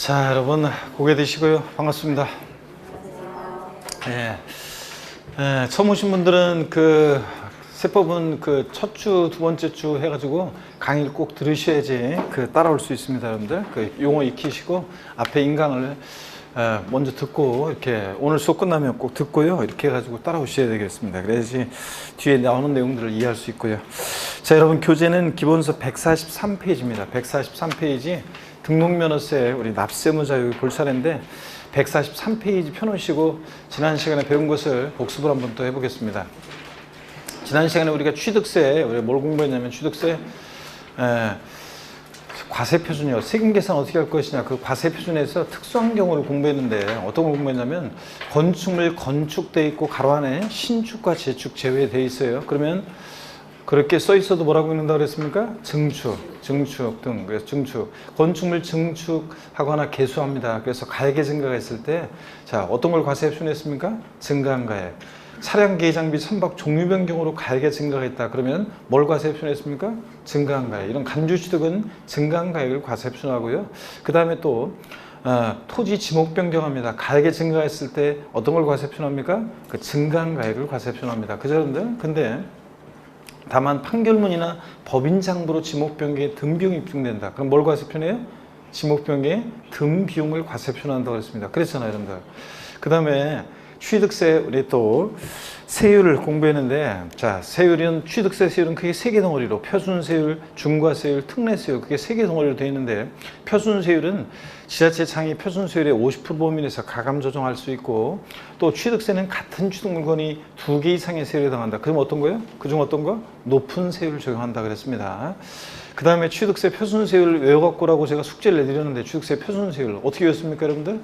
자, 여러분 고개 드시고요. 반갑습니다. 처음 오신 분들은 그 세법은 그 첫 주, 두 번째 주 해가지고 강의를 꼭 들으셔야지 그 따라올 수 있습니다, 여러분들. 그 용어 익히시고 앞에 인강을 먼저 듣고 이렇게 오늘 수업 끝나면 꼭 듣고요. 이렇게 해가지고 따라오셔야 되겠습니다. 그래야지 뒤에 나오는 내용들을 이해할 수 있고요. 자, 여러분 교재는 기본서 143페이지입니다. 143페이지 등록면허세 우리 납세무자 여기 볼 차례인데 143페이지 펴놓으시고 지난 시간에 배운 것을 복습을 한번 또 해보겠습니다. 지난 시간에 우리가 취득세, 우리가 뭘 공부했냐면 취득세 과세표준이요. 세금 계산 어떻게 할 것이냐. 그 과세표준에서 특수한 경우를 공부했는데 어떤 걸 공부했냐면 건축물 건축돼 있고 가로 안에 신축과 재축 제외돼 있어요. 그러면 그렇게 써 있어도 뭐라고 읽는다고 그랬습니까? 증축 등. 그래서 증축. 건축물 증축하거나 개수합니다. 그래서 가액의 증가가 있을 때, 자, 어떤 걸 과세에 표현했습니까? 증가한 가액. 차량 기계 장비 선박 종류 변경으로 가액의 증가가 있다. 그러면 뭘 과세에 표현했습니까? 증가한 가액. 이런 간주 취득은 증가한 가액을 과세에 표현하고요. 그 다음에 또, 토지 지목 변경합니다. 가액의 증가가 있을 때 어떤 걸 과세에 표현합니까? 그 증가한 가액을 과세에 표현합니다. 그죠, 여러분들? 근데, 다만 판결문이나 법인 장부로 지목 변경에 등 비용이 입증된다. 그럼 뭘 과세 표현해요? 지목 변경에 등 비용을 과세 표현한다고 했습니다. 그랬잖아요, 여러분들. 그 다음에 취득세 우리 또 세율을 공부했는데, 자, 세율은 취득세 세율은 크게 세 개 덩어리로 표준세율, 중과세율, 특례세율, 그게 세 개 덩어리로 되어 있는데, 표준세율은 지자체 창의 표준세율의 50% 범위 내에서 가감 조정할 수 있고, 또 취득세는 같은 취득 물건이 두 개 이상의 세율에 해당한다. 그럼 어떤 거예요? 그중 어떤 거? 높은 세율을 적용한다 그랬습니다. 그 다음에 취득세 표준세율을 외워갖고라고 제가 숙제를 내드렸는데, 취득세 표준세율 어떻게 외웠습니까, 여러분들?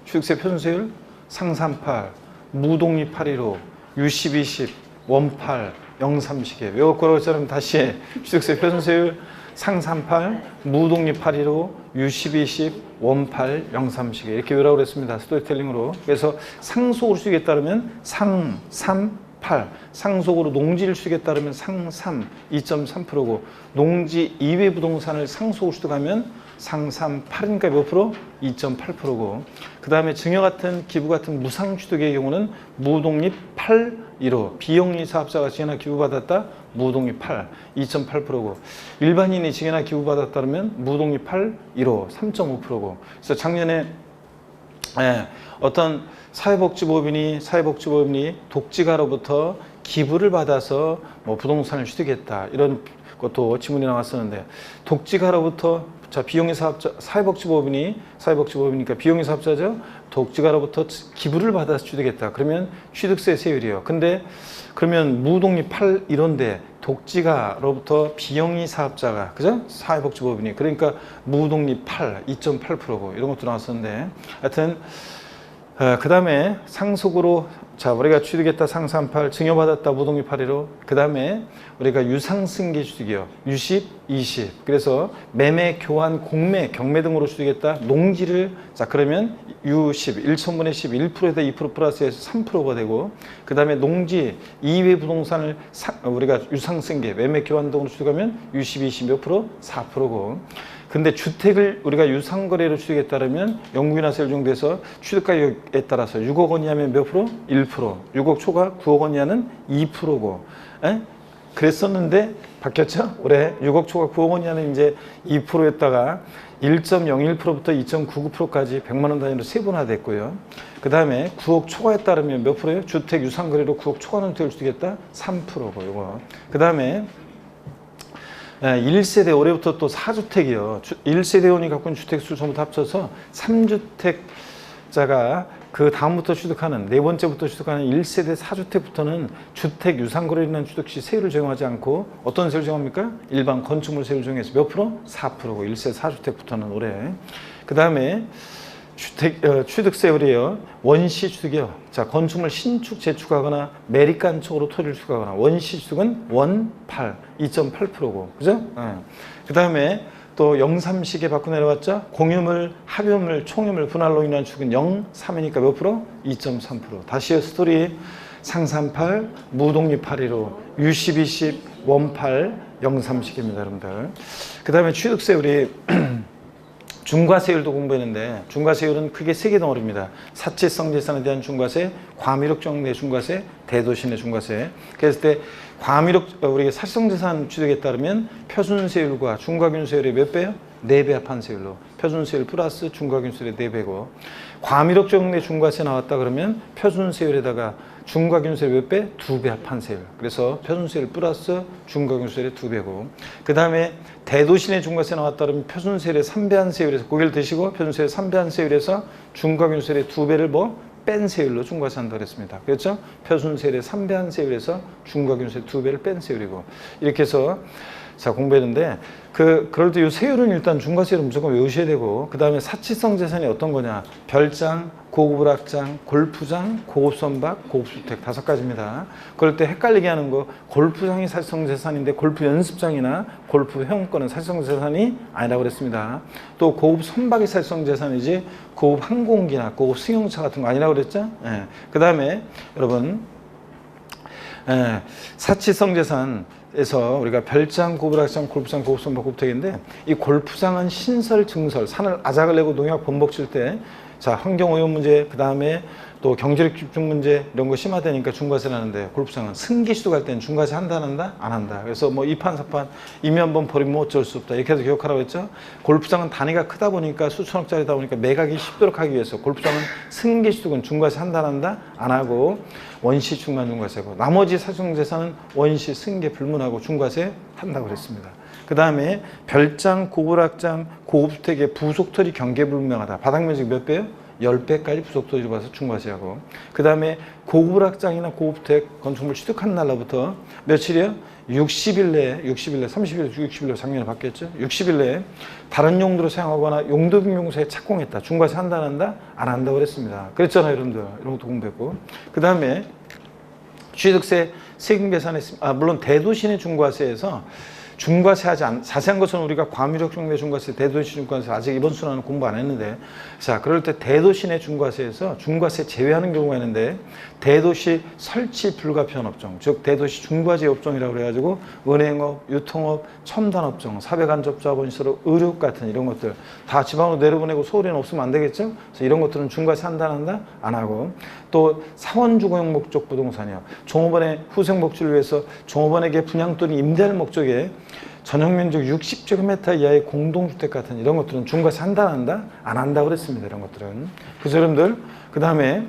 취득세 표준세율 상삼팔, 무독립 815, U1020, 원팔, 030에 외워갖고라고 했잖아요. 다시 취득세 표준세율 상삼팔, 무독립 815, U1020, 원팔, 030에 이렇게 외우라고 그랬습니다. 스토리텔링으로. 그래서 상속으로 수익에 따르면 상삼팔, 상속으로 농지를 수익에 따르면 상삼 2.3%고 농지 이외 부동산을 상속으로 취득하면 상삼 8이니까 몇 프로? 2.8%고 그 다음에 증여 같은 기부 같은 무상 취득의 경우는 무독립 8.15 비영리 사업자가 증여나 기부받았다 무독립 8 2.8%고 일반인이 증여나 기부받았다면 무독립 8.15 3.5%고 그래서 작년에 어떤 사회복지법인이 독지가로부터 기부를 받아서 뭐 부동산을 취득했다 이런 것도 지문이 나왔었는데 독지가로부터 자 비영리 사업자 사회복지법이니까 비영리 사업자죠. 독지가로부터 기부를 받아서 취득했다. 그러면 취득세 세율이요. 근데 그러면 무독립 8 이런데 독지가로부터 비영리 사업자가 그죠? 사회복지법인이 그러니까 무독립 8 2.8%고 이런 것도 나왔었는데 하여튼 그 다음에 상속으로 자 우리가 취득했다 상삼팔 증여받았다 무독립 8.15 그 다음에 우리가 유상승계 취득이요 유십 20 그래서 매매 교환 공매 경매 등으로 취득했다 농지를 자 그러면 U10 1천분의 10 1%에다 2% 플러스해서 3%가 되고 그 다음에 농지 이외 부동산을 우리가 유상승계 매매 교환 등으로 취득하면 U10 20 몇 프로 4%고 근데 주택을 우리가 유상거래로 취득에 따르면 영구인하세 적용돼서 취득가격에 따라서 6억 원 이하면 몇 프로? 1%. 6억 초과 9억 원 이하는 2%고. 그랬었는데 바뀌었죠? 올해 6억 초과 9억 원 이하는 이제 2%였다가 1.01%부터 2.99%까지 100만 원 단위로 세분화됐고요. 그 다음에 9억 초과에 따르면 몇 프로예요? 주택 유상거래로 9억 초과는 주택을 취득했다? 3%고 이거. 그 다음에 1세대 올해부터 또 4주택이요. 1세대원이 갖고 있는 주택수 전부 다 합쳐서 3주택자가 그 다음부터 취득하는 네 번째부터 취득하는 1세대 4주택부터는 주택 유상거래에 있는 취득 시 세율을 적용하지 않고 어떤 세율을 적용합니까? 일반 건축물 세율을 적용해서 몇 프로? 4%고 1세대 4주택부터는 올해. 그 다음에 취득세율이에요. 원시 취득이요. 자, 건축물 신축, 재축하거나 매립간 쪽으로 토지를 취득하거나 원시 취득은 원팔 2.8%고, 그죠? 그 다음에 또 0.3식에 바꿔 내려왔죠. 공유물, 합유물, 총유물 분할로 인한 취득은 0.3이니까 몇 프로? 2.3%. 다시요 스토리 상삼팔, 무독립 8.15, U10, 20, 원팔 0.3식입니다, 여러분들. 그 다음에 취득세 우리 중과세율도 공부했는데 중과세율은 크게 세 개 덩어리입니다. 사치성 재산에 대한 중과세, 과미력적 내 중과세, 대도시 내 중과세. 그랬을 때 과미력 우리가 사치성 재산 취득에 따르면 표준세율과 중과균세율의 몇 배요? 4배 합한 세율로. 표준세율 플러스 중과균세율의 4배고 과미력적 내 중과세 나왔다 그러면 표준세율에다가 중과균세율 몇 배? 2배 합한 세율. 그래서 표준세율 플러스 중과균세율의 2배고 그 다음에 대도시내 중과세 나왔다 그러면 표준세율의 3배한 세율에서 고개를 드시고 표준세율 3배한 세율에서 중과균세율의 2배를 뭐? 뺀 세율로 중과세 한다고 그랬습니다. 그렇죠? 표준세율의 3배한 세율에서 중과균세 2배를 뺀 세율이고 이렇게 해서 자 공부했는데 그럴 때 이 세율은 일단 중과세율은 무조건 외우셔야 되고 그 다음에 사치성 재산이 어떤 거냐 별장, 고급 오락장, 골프장, 고급 선박, 고급 주택 5가지입니다. 그럴 때 헷갈리게 하는 거 골프장이 사치성 재산인데 골프 연습장이나 골프 회원권은 사치성 재산이 아니라고 그랬습니다. 또 고급 선박이 사치성 재산이지 고급 항공기나 고급 승용차 같은 거 아니라고 그랬죠? 예. 그 다음에 여러분 사치성 재산에서 우리가 별장, 고불악장, 골프장, 고급선박, 고급택인데 이 골프장은 신설, 증설, 산을 아작을 내고 농약 범벅 칠 때 자 환경오염 문제, 그 다음에 또 경제력 집중 문제 이런 거 심화되니까 중과세를 하는데 골프장은 승기 취득할 때는 중과세 한다 안 한다? 안 한다. 그래서 뭐 2판 4판 이미 한번 버리면 어쩔 수 없다. 이렇게 해서 기억하라고 했죠. 골프장은 단위가 크다 보니까 수천억짜리다 보니까 매각이 쉽도록 하기 위해서 골프장은 승기 취득은 중과세 한다 안 한다? 안 하고 원시 중간 중과세고 나머지 사용 재산은 원시 승계 불문하고 중과세 한다고 그랬습니다. 그 다음에 별장, 고불악장, 고급주택의 부속토지 경계 불명하다. 바닥면적 몇 배요? 10배까지 부속토지를 봐서 중과세하고 그 다음에 고급락장이나 고급택 건축물 취득한 날로부터 며칠이요? 60일 내에 30일, 60일로 작년에 바뀌었죠? 60일 내에 다른 용도로 사용하거나 용도 변경사에 착공했다. 중과세 한다 안 한다? 안 한다고 그랬습니다. 그랬잖아요 여러분들. 이런 것도 공부했고 그 다음에 취득세 세금 계산했습니다. 물론 대도시내 중과세에서 중과세하지 않 자세한 것은 우리가 과미력 중대 중과세, 대도시 중과세 아직 이번 순환은 공부 안 했는데 자 그럴 때 대도시 내 중과세에서 중과세 제외하는 경우가 있는데 대도시 설치 불가피한 업종 즉 대도시 중과제 업종이라고 그래가지고 은행업, 유통업, 첨단업종, 사배간접자본시설, 의료 같은 이런 것들 다 지방으로 내려보내고 서울에는 없으면 안 되겠죠? 그래서 이런 것들은 중과세 한다 안 한다? 안 하고 또 사원주거용 목적 부동산이요. 종업원의 후생복지를 위해서 종업원에게 분양 또는 임대할 목적에 전용면적 60제곱미터 이하의 공동주택 같은 이런 것들은 중과세 한다 안 한다? 안 한다고 그랬습니다. 이런 것들은. 그래서 여러분들 그 다음에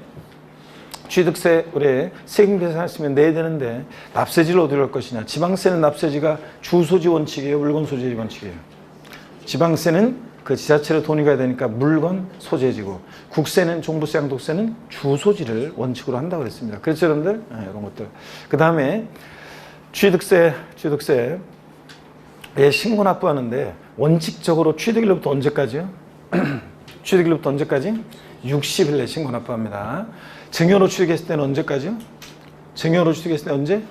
취득세 우리 세금 계산했으면 내야 되는데 납세지를 어디로 할 것이냐. 지방세는 납세지가 주소지 원칙이에요. 물건 소재지 원칙이에요. 지방세는 그 지자체로 돈이 가야 되니까 물건 소재지고 국세는 종부세, 양도세는 주소지를 원칙으로 한다고 그랬습니다. 그렇죠 여러분들? 네, 이런 것들. 그 다음에 취득세에 신고 납부하는데 원칙적으로 취득일로부터 언제까지요? 취득일로부터 언제까지? 60일 내에 신고 납부합니다. 증여로 취득했을 때는 언제까지요? 증여로 취득했을 때 언제?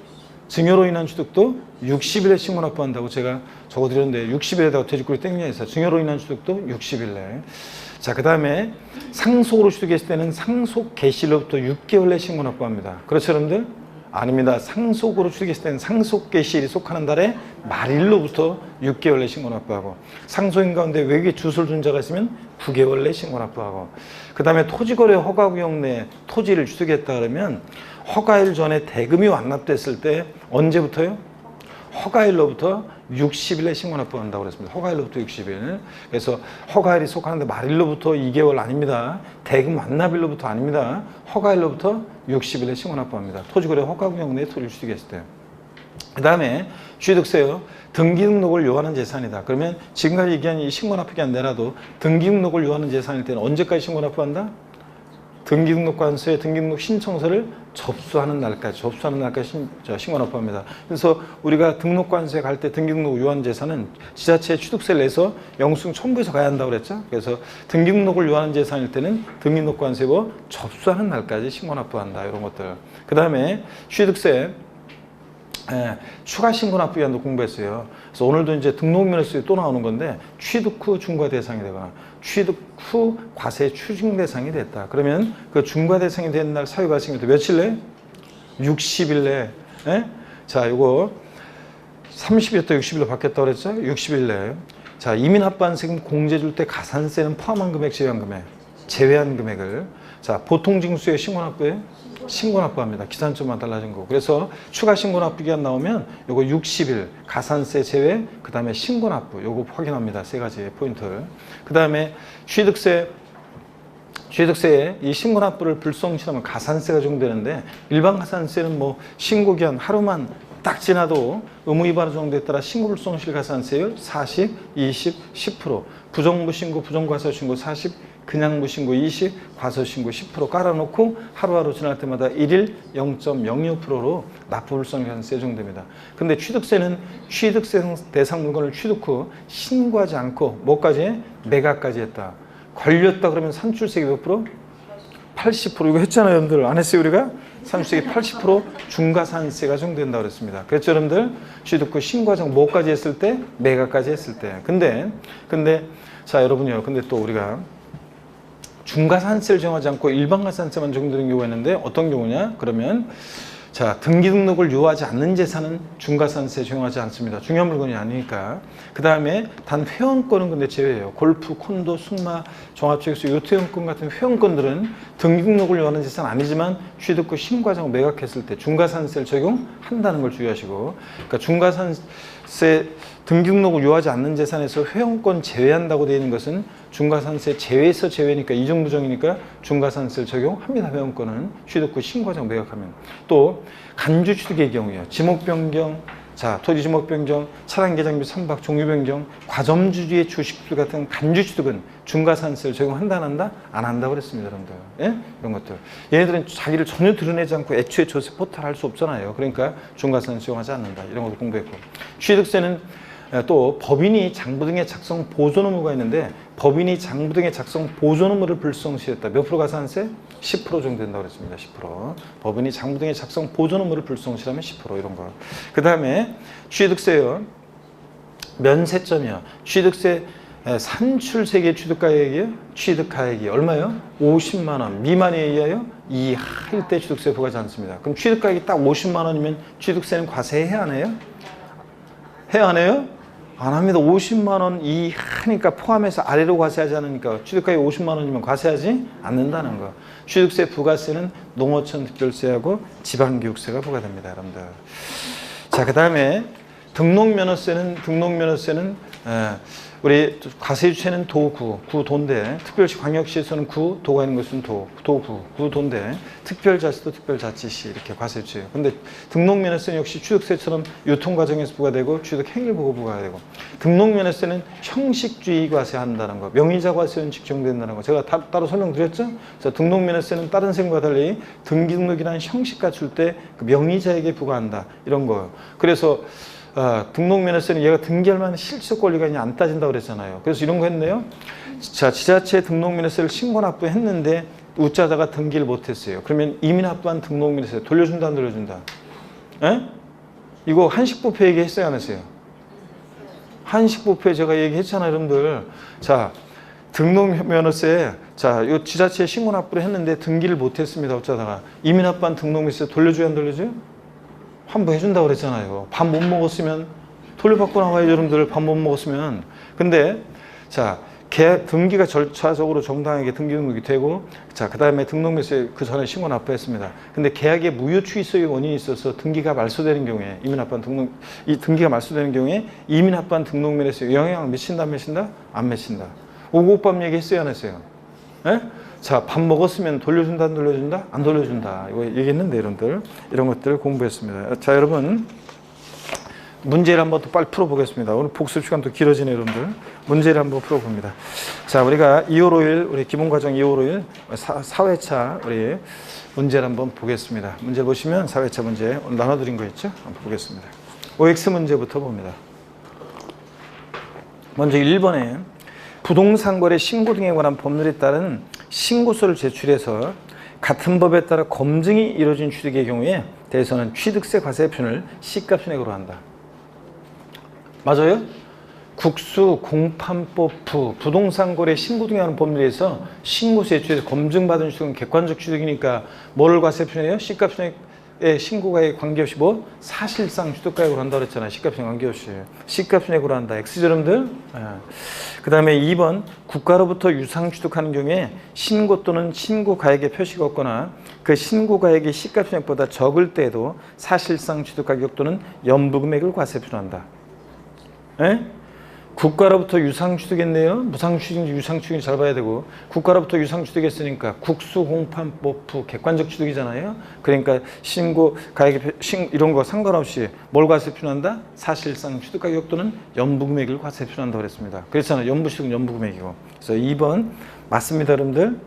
증여로 인한 취득도 60일에 신고 납부한다고 제가 적어드렸는데 60일에다가 돼지꼬리 땡겨서 증여로 인한 취득도 60일 내. 자, 그 다음에 상속으로 취득했을 때는 상속 개시일로부터 6개월 내 신고 납부합니다. 그렇죠 여러분들? 아닙니다. 상속으로 취득했을 때는 상속 개시일이 속하는 달에 말일로부터 6개월 내 신고 납부하고 상속인 가운데 외국에 주소를 둔 자가 있으면 9개월 내 신고 납부하고 그 다음에 토지거래 허가구역 내 토지를 취득했다 그러면 허가일 전에 대금이 완납됐을 때 언제부터요? 허가일로부터 60일에 신고 납부한다고 그랬습니다. 허가일로부터 60일. 그래서 허가일이 속하는데 말일로부터 2개월 아닙니다. 대금 완납일로부터 아닙니다. 허가일로부터 60일에 신고 납부합니다. 토지거래 허가구역 내 토지를 취득했을 때. 그 다음에 취득세요. 등기등록을 요하는 재산이다. 그러면 지금까지 얘기한 이 신고 납부기한 내라도 등기등록을 요하는 재산일 때는 언제까지 신고 납부한다? 등기등록관서에 등기등록 신청서를 접수하는 날까지 신고 납부합니다. 그래서 우리가 등록관서에 갈 때 등기등록 요하는 재산은 지자체 취득세를 내서 영수증 첨부해서 가야 한다고 그랬죠. 그래서 등기등록을 요하는 재산일 때는 등기등록관서에 접수하는 날까지 신고 납부한다. 이런 것들. 그 다음에 취득세 추가 신고 납부기한도 공부했어요. 그래서 오늘도 이제 등록면허서에 또 나오는 건데 취득 후 중과 대상이 되거나 취득 후 과세 추징 대상이 됐다. 그러면 그 중과 대상이 된 날 사유 발생부터 며칠 내? 60일 내. 자, 이거 30일부터 60일로 바뀌었다고 그랬죠? 60일 내. 자, 이민합반 세금 공제 줄 때 가산세는 포함한 금액, 제외한 금액, 제외한 금액을 자, 보통 징수에 신고납부에 신고납부합니다. 기산점만 달라진 거. 그래서 추가 신고납부 기간 나오면 요거 60일 가산세 제외, 그 다음에 신고납부 요거 확인합니다. 세 가지 포인트를. 그 다음에 취득세에 이 신고납부를 불성실하면 가산세가 적용되는데, 일반 가산세는 뭐 신고기한 하루만 딱 지나도 의무위반 정도에 따라 신고불성실 가산세율 40, 20, 10%, 부정무신고, 부정과서신고 40, 그냥 무신고 20, 과서신고 10% 깔아놓고 하루하루 지날 때마다 1일 0.06%로 납부불성실가산세 적용됩니다. 근데 취득세는 취득세 대상 물건을 취득 후 신고하지 않고 뭐까지? 매각까지 했다. 걸렸다 그러면 산출세기 몇 프로? 80%. 이거 했잖아요, 여러분들. 안 했어요, 우리가? 산출세기 80% 중과산세가 적용된다고 그랬습니다. 그랬죠, 여러분들? 취득 후 신고하지 않고 뭐까지 했을 때? 매각까지 했을 때. 근데 자, 여러분요. 근데 또 우리가 중과산세를 정하지 않고 일반과산세만 적용되는 경우가 있는데, 어떤 경우냐? 그러면 자, 등기 등록을 요하지 않는 재산은 중과산세 적용하지 않습니다. 중요한 물건이 아니니까. 그 다음에 단 회원권은 근데 제외해요. 골프, 콘도, 숙마, 종합체육소, 요트회원권 같은 회원권들은 등기 등록을 요하는 재산 아니지만 취득 후 신고하지 매각했을 때 중과산세를 적용한다는 걸 주의하시고, 그러니까 중과산세 등기 등록을 요하지 않는 재산에서 회원권 제외한다고 되어 있는 것은 중과산세 제외에서 제외니까 이중부정이니까 중과산세를 적용합니다. 회원권은 취득 후 신고하지 매각하면. 또 간주 취득의 경우에요. 지목 변경, 자, 토지 지목 변경, 차량 개장 및 선박 종류 변경, 과점주주의 주식수 같은 간주 취득은 중과산세를 적용한다 안 한다? 안 한다고 그랬습니다, 여러분들. 예? 이런 것들. 얘네들은 자기를 전혀 드러내지 않고 애초에 조세 포탈할 수 없잖아요. 그러니까 중과산세 적용하지 않는다. 이런 것도 공부했고. 취득세는 또 법인이 장부 등의 작성 보존 의무가 있는데, 법인이 장부 등의 작성 보존 의무를 불성시했다. 몇 프로 가산세? 10% 정도 된다고 그랬습니다. 10%. 법인이 장부 등의 작성 보존 의무를 불성시하면 10% 이런 거. 그 다음에 취득세요. 면세점이요. 취득세 산출세계 취득가액이요. 취득가액이 얼마요? 50만 원 미만에 의하여 이하일 때 취득세 부과하지 않습니다. 그럼 취득가액이 딱 50만 원이면 취득세는 과세해야 안 해요? 해야 안 해요? 안 합니다. 50만 원 이하니까 포함해서 아래로 과세하지 않으니까 취득가액이 50만 원이면 과세하지 않는다는 거. 취득세 부가세는 농어촌 특별세하고 지방교육세가 부과됩니다, 여러분들. 자, 그 다음에 등록면허세는 우리 과세 주체는 도구, 구도인데, 특별시 광역시에서는 구도가 있는 것은 도구, 구도인데, 특별자치도 특별자치시 이렇게 과세 주체예요. 근데 등록면허세는 역시 취득세처럼 유통과정에서 부과되고 취득행위를 보고 부과되고, 등록면허세는 형식주의 과세한다는 거, 명의자 과세는 직정된다는 거 제가 따로 설명드렸죠? 그래서 등록면허세는 다른 세금과 달리 등기등록이라는 형식 갖출 때 그 명의자에게 부과한다 이런 거예요. 그래서 등록면허세는 얘가 등기할 만한 실질적 권리가 안 따진다고 그랬잖아요. 그래서 이런 거 했네요. 자, 지자체 등록면허세를 신고 납부했는데 우짜자가 등기를 못했어요. 그러면 이민합부한 등록면허세 돌려준다 안 돌려준다? 에? 이거 한식부패 얘기했어요 안 했어요? 한식부패 제가 얘기했잖아요, 여러분들. 자, 등록면허세, 자, 요 지자체에 신고 납부를 했는데 등기를 못했습니다. 우짜자가 이민합부한 등록면허세 돌려줘야 안 돌려줘요? 환부해준다고 그랬잖아요. 밥 못 먹었으면 돌려받고 나와요, 여러분들. 밥 못 먹었으면. 근데 자, 계약 등기가 절차적으로 정당하게 등기 등록이 되고, 자, 그 다음에 등록면허세 그 전에 신고 납부했습니다. 근데 계약에 무효 취소의 원인이 있어서 등기가 말소되는 경우에 이 등기가 말소되는 경우에 이민합반 등록면허세 영향을 미친다 안 미친다? 안 미친다. 오곡밥 얘기했어요 안 했어요? 예? 자, 밥 먹었으면 돌려준다 안 돌려준다? 안 돌려준다. 이거 얘기했는데 여러분들 이런 것들을 공부했습니다. 자, 여러분 문제를 한번 또 빨리 풀어보겠습니다. 오늘 복습 시간도 길어지네요, 여러분들. 문제를 한번 풀어봅니다. 자, 우리가 2월 5일 우리 기본과정 2월 5일 4회차 우리 문제를 한번 보겠습니다. 문제 보시면 4회차 문제 오늘 나눠드린 거 있죠? 한번 보겠습니다. OX 문제부터 봅니다. 먼저 1번에 부동산 거래 신고 등에 관한 법률에 따른 신고서를 제출해서 같은 법에 따라 검증이 이루어진 취득의 경우에 대해서는 취득세 과세표준을 시가순액으로 한다. 맞아요? 국수, 공판법, 부동산 거래 신고 등에 관한 법률에서 신고서 제출해서 검증받은 취득은 객관적 취득이니까 뭐를 과세표준해요? 시가순액에 취득가액의 신고가액에 관계없이 뭐 사실상 취득가액으로 한다고 그랬잖아요. 시가평 관계없이. 시가평액으로 한다. X죠, 여러분들? 그 다음에 2번 국가로부터 유상 취득하는 경우에 신고 또는 신고가액의 표시가 없거나 그 신고가액이 시가평액보다 적을 때에도 사실상 취득가격 또는 연부금액을 과세표현한다. 국가로부터 유상취득했네요. 무상취득인지 유상취득인지 잘 봐야 되고 국가로부터 유상취득했으니까 국수공판법부 객관적 취득이잖아요. 그러니까 신고, 가액, 이런 거 상관없이 뭘 과세표현한다? 사실상 취득가격 또는 연부금액을 과세표현한다고 그랬습니다. 그렇잖아요. 연부취득은 연부금액이고. 그래서 2번 맞습니다, 여러분들.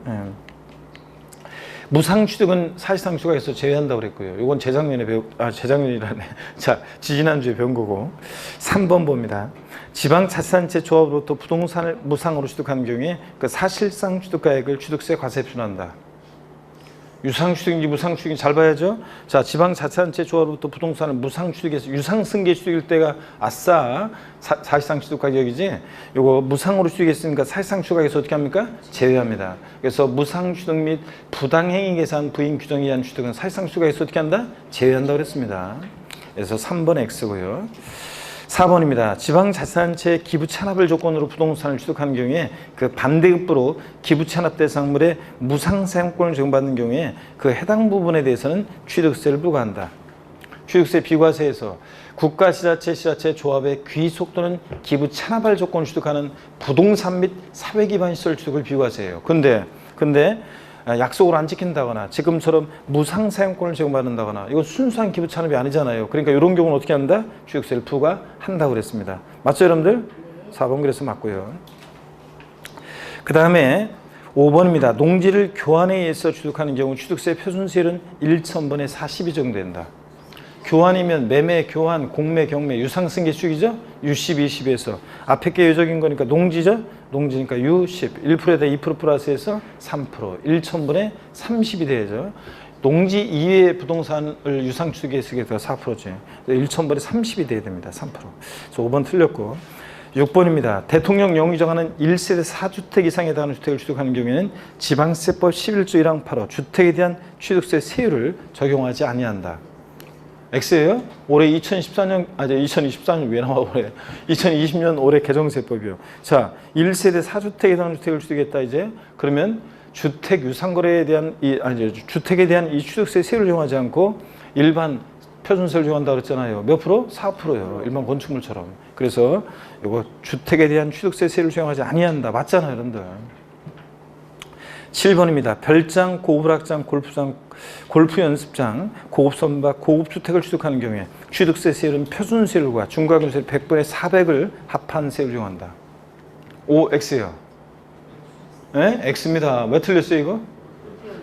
무상취득은 사실상 취득에서 제외한다고 그랬고요. 이건 재작년이라네. 자, 지지난주에 배운 거고. 3번 봅니다. 지방자치단체 조합으로부터 부동산을 무상으로 취득하는 경우에 그 사실상 취득가액을 취득세 과세표현한다. 유상취득인지 무상취득인지 잘 봐야죠. 자, 지방자치단체 조합으로부터 부동산을 무상취득해서 유상승계 취득일 때가 아싸 사실상 취득가격이지, 요거 무상으로 취득했으니까 사실상 취득가격에서 어떻게 합니까? 제외합니다. 그래서 무상취득 및 부당행위 계산 부인 규정에 의한 취득은 사실상 취득가격에서 어떻게 한다? 제외한다고 그랬습니다. 그래서 3번 X고요. 4번입니다. 지방자치단체 기부 찬합을 조건으로 부동산을 취득하는 경우에 그 반대급부로 기부 찬합 대상물의 무상사용권을 제공받는 경우에 그 해당 부분에 대해서는 취득세를 부과한다. 취득세 비과세에서 국가, 지자체, 시자체, 조합의 귀속 또는 기부 찬합할 조건을 취득하는 부동산 및 사회기반 시설 취득을 비과세해요. 근데 약속을 안 지킨다거나 지금처럼 무상사용권을 제공받는다거나 이건 순수한 기부 찬합이 아니잖아요. 그러니까 이런 경우는 어떻게 한다? 취득세를 부과한다고 그랬습니다. 맞죠, 여러분들? 4번 그래서 맞고요. 그 다음에 5번입니다. 농지를 교환에 의해서 취득하는 경우 취득세 표준세율은 1,000분의 40이 정도 된다. 교환이면 매매, 교환, 공매, 경매, 유상승계 취득이죠? U10, 20에서 앞에 게 요적인 거니까 농지죠? 농지니까 U10, 1%에다 2% 플러스해서 3%, 1,000분의 30이 되죠. 농지 이외의 부동산을 유상취득에 되가 4%지. 1,000분의 30이 돼야 됩니다. 3%. 그래서 5번 틀렸고. 6번입니다. 대통령 영이 정하는 1세대 4주택 이상에 달하는 주택을 취득하는 경우에는 지방세법 11조 1항 8호 주택에 대한 취득세 세율을 적용하지 아니한다. X예요? 올해 2024년 왜 나와 올해? 2020년 올해 개정세법이요. 자, 1세대 4주택에 해당하는 주택을 취득했다 이제. 그러면 주택 유상거래에 대한 주택에 대한 이 취득세 세율을 적용하지 않고 일반 표준세를 적용한다고 그랬잖아요. 몇 프로? 4%요. 일반 건축물처럼. 그래서 이거 주택에 대한 취득세 세율을 적용하지 아니한다. 맞잖아요, 여러분들. 7번입니다. 별장, 고급락장, 골프장, 골프 연습장, 고급 선박, 고급 주택을 취득하는 경우에 취득세 세율은 표준세율과 중과금세 100분의 400을 합한 세율을 적용한다. O, X예요. 네? X입니다. 왜 틀렸어요, 이거?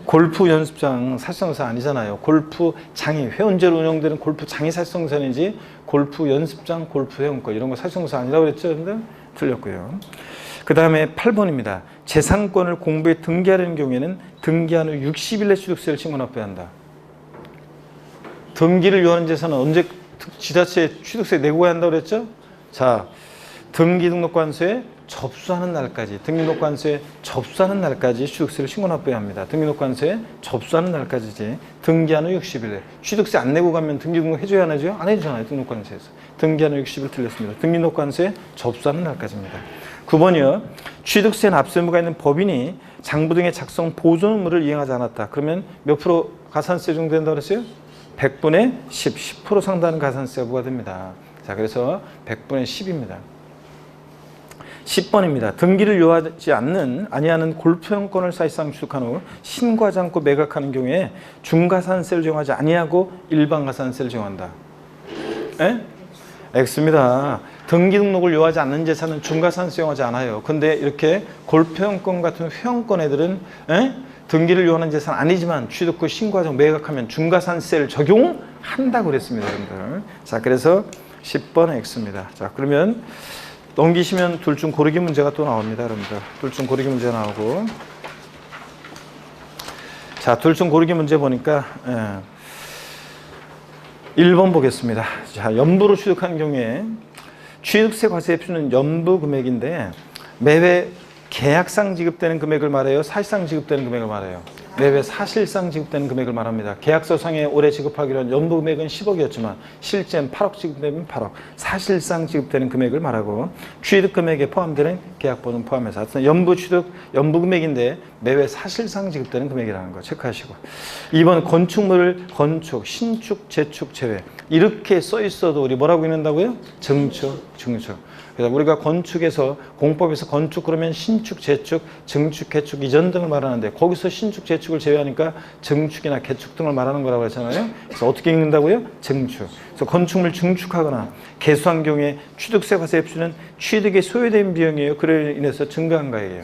골프 연습장 사실상사 아니잖아요. 골프장이 회원제로 운영되는 골프장이 사실상사이지 골프 연습장, 골프 회원권 이런 거 사실상사 아니라고 그랬죠, 여러분들? 틀렸고요. 그 다음에 8번입니다. 재산권을 공부에 등기하려는 경우에는 등기한 후 60일 내 취득세를 신고납부해야 한다. 등기를 요하는 재산은 언제 지자체에 취득세 내고 가야 한다고 그랬죠? 자, 등기등록관서에 접수하는 날까지, 등기등록관서에 접수하는 날까지 취득세를 신고납부해야 합니다. 등기등록관서에 접수하는 날까지지. 등기한 후 60일에. 취득세 안 내고 가면 등기등록 해줘야 하나죠? 안 해주잖아요, 등록관서에서. 등기한 후 60일 틀렸습니다. 등기등록관서에 접수하는 날까지입니다. 9번이요. 취득세 납세 의무가 있는 법인이 장부 등의 작성 보존 의무를 이행하지 않았다. 그러면 몇 프로 가산세 정도 된다고 그랬어요? 100분의 10, 10% 상당한 가산세가 부과됩니다. 자, 그래서 100분의 10입니다. 10번입니다. 등기를 요하지 아니하는 골프형권을 사실상 취득한 후 신고하지 않고 매각하는 경우에 중가산세를 적용하지 아니하고 일반 가산세를 적용한다. 에? X입니다. 등기 등록을 요하지 않는 재산은 중가산세 적용하지 않아요. 근데 이렇게 골프형권 같은 회원권 애들은 등기를 요하는 재산 아니지만 취득 후 신고하지 않고 매각하면 중가산세를 적용한다고 그랬습니다, 여러분들. 자, 그래서 10번 X입니다. 자, 그러면 넘기시면 둘 중 고르기 문제가 또 나옵니다, 여러분들. 둘 중 고르기 문제 나오고. 자, 둘 중 고르기 문제 보니까 1번 보겠습니다. 자, 연부로 취득하는 경우에 취득세 과세의 표준은 연부 금액인데 매회 계약상 지급되는 금액을 말해요? 사실상 지급되는 금액을 말해요? 매회 사실상 지급되는 금액을 말합니다. 계약서상에 올해 지급하기로 한 연부 금액은 10억이었지만 실제는 8억 지급되면 8억. 사실상 지급되는 금액을 말하고 취득 금액에 포함되는 계약보는 포함해서 하여튼 연부 취득, 연부 금액인데 매회 사실상 지급되는 금액이라는 거 체크하시고 2번 건축물을 건축, 신축, 재축, 제외 이렇게 써 있어도 우리 뭐라고 읽는다고요? 증축, 증축. 그래서 우리가 건축에서 공법에서 건축 그러면 신축, 재축, 증축, 개축, 이전 등을 말하는데 거기서 신축, 재축을 제외하니까 증축이나 개축 등을 말하는 거라고 했잖아요. 그래서 어떻게 읽는다고요? 증축. 그래서 건축물 증축하거나 개수한 경우에 취득세 과세 흡수는 취득에 소요된 비용이에요. 그로 인해서 증가한 가액이에요.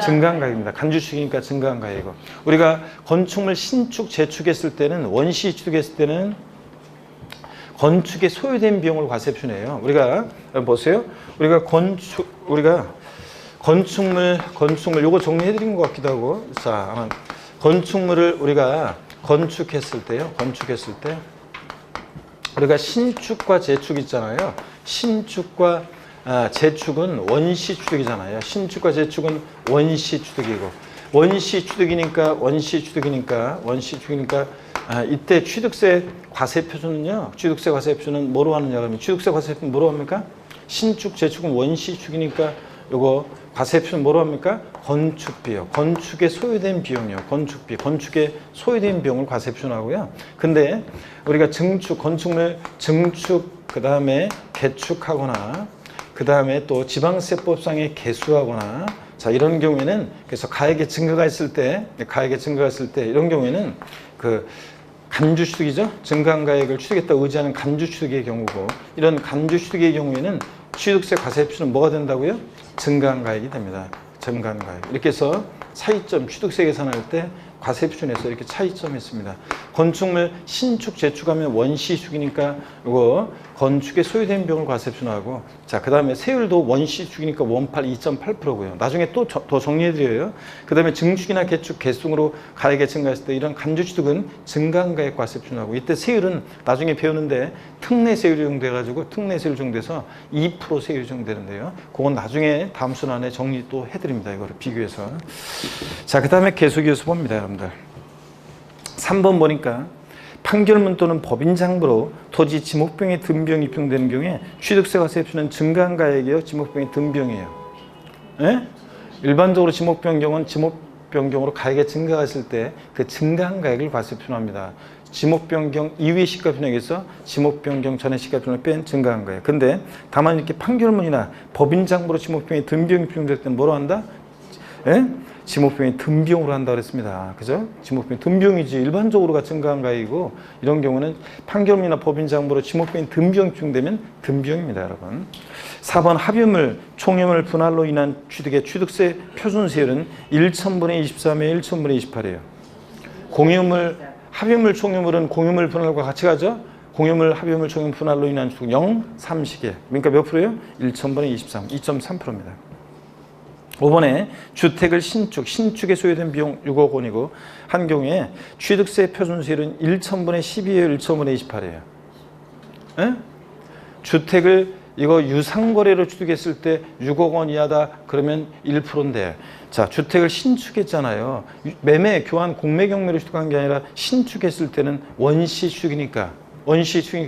증가한 가액입니다. 간주축이니까 증가한 가액이고 우리가 건축물 신축, 재축했을 때는 원시 취득했을 때는 건축에 소요된 비용을 과세표내요. 우리가 보세요. 우리가 건축물 요거 정리해 드린 것 같기도 하고. 자, 건축물을 우리가 건축했을 때요. 건축했을 때 우리가 신축과 재축 있잖아요. 신축과 재축은 원시 취득이잖아요. 신축과 재축은 원시 취득이고 원시 취득이니까 이때 취득세 과세표준은요. 취득세 과세표준은 뭐로 하느냐 그러면 취득세 과세표는 뭐로 합니까? 신축, 재축은 원시축이니까 요거 과세표는 뭐로 합니까? 건축비요. 건축에 소요된 비용이요. 건축비. 건축에 소요된 비용을 과세표준하고요. 근데 우리가 증축, 건축물 증축 그다음에 개축하거나 그다음에 또 지방세법상의 개수하거나 자, 이런 경우에는 그래서 가액의 증가가 있을 때 이런 경우에는 그 간주취득이죠. 증가한 가액을 취득했다 의지하는 간주취득의 경우고 이런 간주취득의 경우에는 취득세 과세표는 뭐가 된다고요? 증가한 가액이 됩니다. 증가한 가액. 이렇게 해서 차이점 취득세 계산할 때 과세표준에서 이렇게 차이점이 있습니다. 건축물 신축, 재축하면 원시축이니까 이거 건축에 소요된 비용을 과세표준하고 자, 그 다음에 세율도 원시축이니까 원팔 2.8%고요. 나중에 또 더 정리해드려요. 그 다음에 증축이나 개축, 개수로 가액이 증가했을 때 이런 간주취득은 증가한 가액 과세표준하고 이때 세율은 나중에 배우는데 특례세율이 적용돼가지고 특례세율 적용돼서 2% 세율이 적용되는데요. 그건 나중에 다음 순환에 정리 또 해드립니다. 이거를 비교해서. 자, 그 다음에 계속이어서 봅니다. 여러분들 3번 보니까 판결문 또는 법인장부로 토지 지목병에 든 비용이 입증되는 경우에 취득세 과세표는 증가한 가액이요. 지목병에 든 비용이에요. 예? 일반적으로 지목변경은 지목변경으로 가액이 증가했을 때 그 증가한 가액을 과세표준합니다. 지목변경 이후의 시가변경에서 지목변경 전의 시가변경을 뺀 증가한 거예요. 근데 다만 이렇게 판결문이나 법인장부로 지목병에 든 비용이 입증될 때는 뭐로 한다? 예? 지목병이 든 비용으로 한다 그랬습니다. 그죠? 지목병이 든 비용이지 일반적으로가 증가한 가액이고 이런 경우는 판결문이나 법인장부로 지목병이 든 비용이 입증되면 든 비용입니다. 여러분. 4번 합유물, 총유물 분할로 인한 취득의 취득세 표준세율은 1,000분의 23에 1,000분의 28이에요. 공유물, 합유물, 총유물은 공유물 분할과 같이 가죠? 공유물, 합유물, 총유물 분할로 인한 취득 0, 30에 그러니까 몇 프로예요? 1,000분의 23, 2.3%입니다. 5번에 주택을 신축에 소요된 비용 6억 원이고 한 경우에 취득세 표준세율은 1,000분의 12에요, 1,000분의 28이에요. 에? 주택을 이거 유상거래로 취득했을 때 6억 원 이하다 그러면 1%인데 자, 주택을 신축했잖아요. 매매, 교환, 공매 경매로 취득한 게 아니라 신축했을 때는 원시축이니까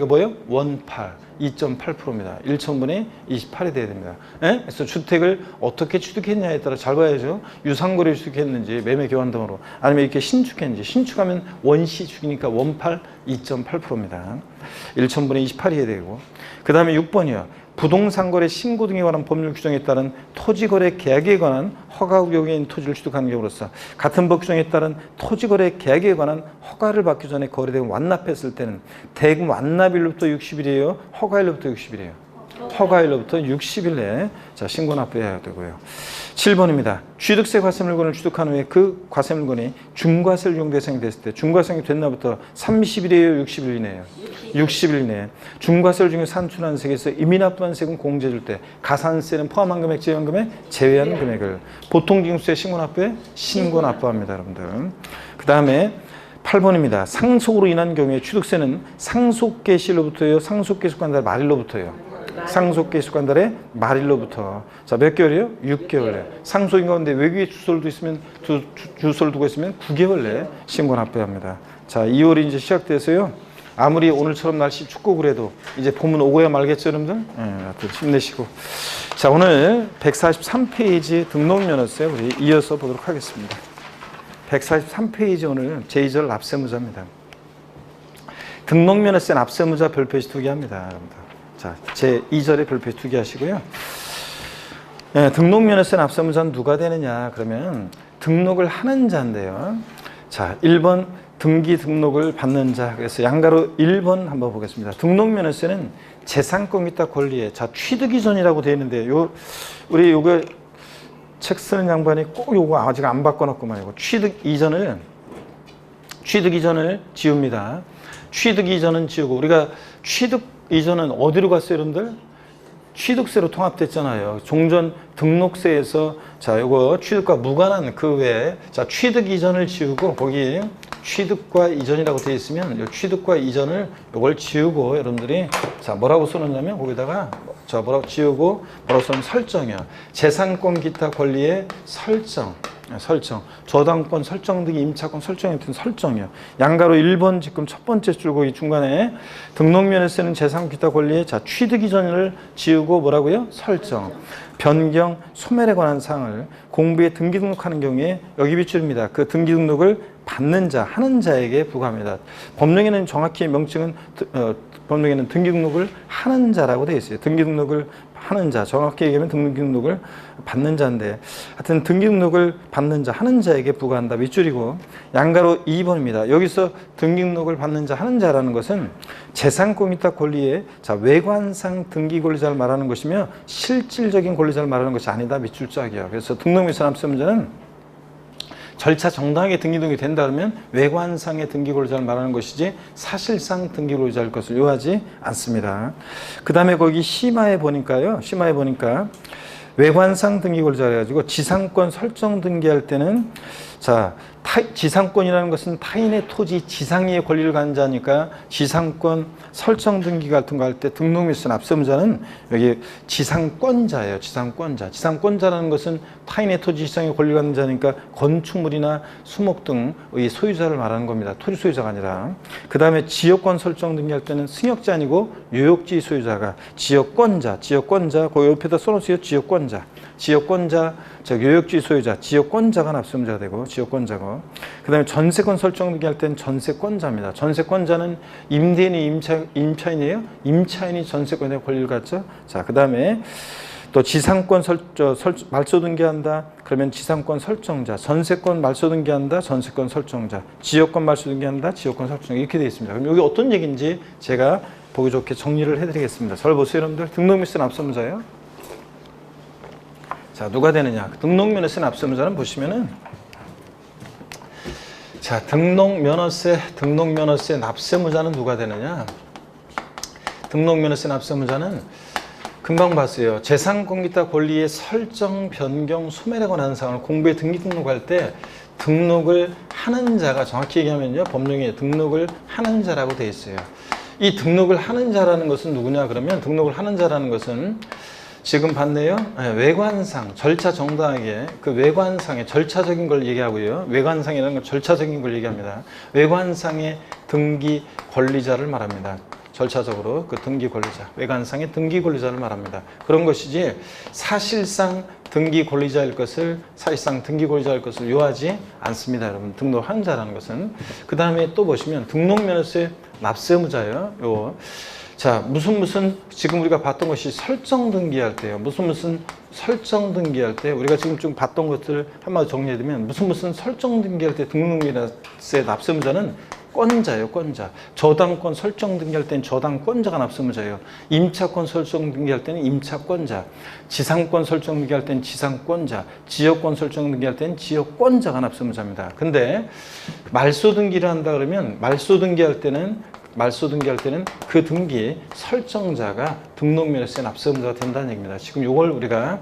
뭐예요? 원팔. 2.8%입니다. 1,000분의 28이 돼야 됩니다. 예? 그래서 주택을 어떻게 취득했냐에 따라 잘 봐야죠. 유상거래로 취득했는지 매매 교환 등으로 아니면 이렇게 신축했는지 신축하면 원시축이니까 원팔 2.8%입니다. 1,000분의 28이 해야 되고 그 다음에 6번이요. 부동산 거래 신고 등에 관한 법률 규정에 따른 토지 거래 계약에 관한 허가 구역인 토지를 취득하는 경우로서 같은 법 규정에 따른 토지 거래 계약에 관한 허가를 받기 전에 거래대금 완납했을 때는 대금 완납일로부터 60일이에요. 허가일로부터 60일이에요. 허가일로부터 60일 내에 자, 신고 납부해야 되고요. 7번입니다. 취득세 과세 물건을 취득한 후에 그 과세 물건이 중과세를 용 대상이 됐을 때 중과세이 된 날부터 30일이에요, 60일 이내에요. 60일 내에 중과세를 중에 산출한 세액에서 이미 납부한 세금 공제해줄 때 가산세는 포함한 금액, 제외한 금액, 제외한 금액을 보통징수세 신고 납부에 신고 납부합니다, 여러분들. 그 다음에 8번입니다. 상속으로 인한 경우에 취득세는 상속 개시일로부터요, 상속 개시한 달 말일로부터요. 상속기 수간달에 말일로부터. 자, 몇 개월이요? 6개월 내. 상속인 가운데 외국에 주소를 주소를 두고 있으면 9개월 내에 신고 납부해야 합니다. 자, 2월이 이제 시작돼서요. 아무리 오늘처럼 날씨 춥고 그래도 이제 봄은 오고야 말겠죠, 여러분들? 하여튼 힘내시고. 자, 오늘 143페이지 등록면허세 우리 이어서 보도록 하겠습니다. 143페이지 오늘 제2절 납세무자입니다. 등록면허세 납세무자 별표시 2개 합니다, 여러분들. 자, 제2절에 별표시 2개 하시고요. 등록면허세 납세무자는 누가 되느냐? 그러면 등록을 하는 자인데요. 자, 1번 등기 등록을 받는 자. 그래서 양가로 1번 한번 보겠습니다. 등록면허세는 재산권 기타 권리에, 자, 취득 이전이라고 되어 있는데, 우리 요거 책 쓰는 양반이 꼭 요거 아직 안 바꿔놨구만. 이거 취득 이전을 지웁니다. 취득 이전은 지우고, 우리가 취득 이전은 어디로 갔어요, 여러분들? 취득세로 통합됐잖아요. 종전 등록세에서, 자, 요거 취득과 무관한 그 외에, 자, 취득 이전을 지우고, 거기 취득과 이전이라고 되어 있으면, 요 취득과 이전을 요걸 지우고, 여러분들이, 자, 뭐라고 써놓냐면, 거기다가, 자, 뭐라고 지우고, 뭐라고 써놓으면 설정이요. 재산권 기타 권리의 설정. 저당권 설정 등의 임차권 설정에 든 설정이요. 양가로 1번 지금 첫 번째 줄고 이 중간에 등록면허세는 재산 기타 권리에, 자, 취득 이전을 지우고 뭐라고요? 설정. 변경, 소멸에 관한 사항을 공부에 등기 등록하는 경우에 여기 비출입니다. 그 등기 등록을 받는 자, 하는 자에게 부과합니다. 법령에는 정확히 명칭은 법령에는 등기 등록을 하는 자라고 되어 있어요. 등기 등록을 하는 자, 정확히 얘기하면 등기 등록을 받는 자인데, 하여튼 등기 등록을 받는 자, 하는 자에게 부과한다. 밑줄이고 양가로 2번입니다. 여기서 등기 등록을 받는 자, 하는 자라는 것은 재산권 기타 권리에, 자, 외관상 등기 권리자를 말하는 것이며 실질적인 권리자를 말하는 것이 아니다. 밑줄짝이야. 그래서 등록면허세 납세문제는 절차 정당하게 등기 등록이 된다 그러면 외관상의 등기 권리자를 말하는 것이지 사실상 등기 권리자일 것을 요하지 않습니다. 그 다음에 거기 심화에 보니까 외관상 등기 권리자 해가지고 지상권 설정 등기할 때는, 자, 지상권이라는 것은 타인의 토지 지상의 권리를 가진 자니까 지상권 설정 등기 같은 거 할 때 등록면허세 납세무자는 여기 지상권자예요. 지상권자라는 것은 타인의 토지 지상의 권리를 가진 자니까 건축물이나 수목 등의 소유자를 말하는 겁니다. 토지 소유자가 아니라. 그 다음에 지역권 설정 등기할 때는 승역자 아니고 요역지 소유자가 지역권자, 그 옆에다 써놓으세요. 지역권자, 즉 요역지 소유자, 지역권자가 납세무자가 되고 지역권자고, 그 다음에 전세권 설정 등기할 때는 전세권자입니다. 전세권자는 임대인이 임차인이에요. 임차인이 전세권의 권리를 갖죠. 자, 그 다음에 또 지상권 말소 등기한다. 그러면 지상권 설정자, 전세권 말소 등기한다. 전세권 설정자, 지역권 말소 등기한다. 지역권 설정자, 이렇게 되어 있습니다. 그럼 여기 어떤 얘기인지 제가 보기 좋게 정리를 해드리겠습니다. 잘 보세요, 여러분들. 등록면허세 납세무자예요. 자, 누가 되느냐? 등록면허세 납세무자는 보시면은, 자, 등록면허세 납세무자는 누가 되느냐? 등록면허세 납세무자는 금방 봤어요. 재산권 기타 권리의 설정, 변경, 소멸에 관한 사항을 공부에 등기 등록할 때 등록을 하는 자가, 정확히 얘기하면요, 법령에 등록을 하는 자라고 되어 있어요. 이 등록을 하는 자라는 것은 누구냐? 그러면 등록을 하는 자라는 것은 지금 봤네요. 외관상, 절차 정당하게 그 외관상의 절차적인 걸 얘기하고요. 외관상이라는 건 절차적인 걸 얘기합니다. 외관상의 등기 권리자를 말합니다. 절차적으로 그 등기 권리자, 외관상의 등기 권리자를 말합니다. 그런 것이지 사실상 등기 권리자일 것을 요하지 않습니다. 여러분, 등록한 자라는 것은. 그 다음에 또 보시면 등록면허세 납세무자예요. 자, 무슨 지금 우리가 봤던 것이 설정 등기할 때요. 무슨 설정 등기할 때 우리가 지금 좀 봤던 것들을 한마디 정리해드리면 무슨 설정 등기할 때 등록면허세 납세무자는 권자예요. 권자. 저당권 설정 등기할 때는 저당권자가 납세무자예요. 임차권 설정 등기할 때는 임차권자. 지상권 설정 등기할 때는 지상권자. 지역권 설정 등기할 때는 지역권자가 납세무자입니다. 근데 말소 등기를 한다 그러면 말소 등기할 때는 그 등기 설정자가 등록면허세 납세무자가 된다는 얘기입니다. 지금 이걸 우리가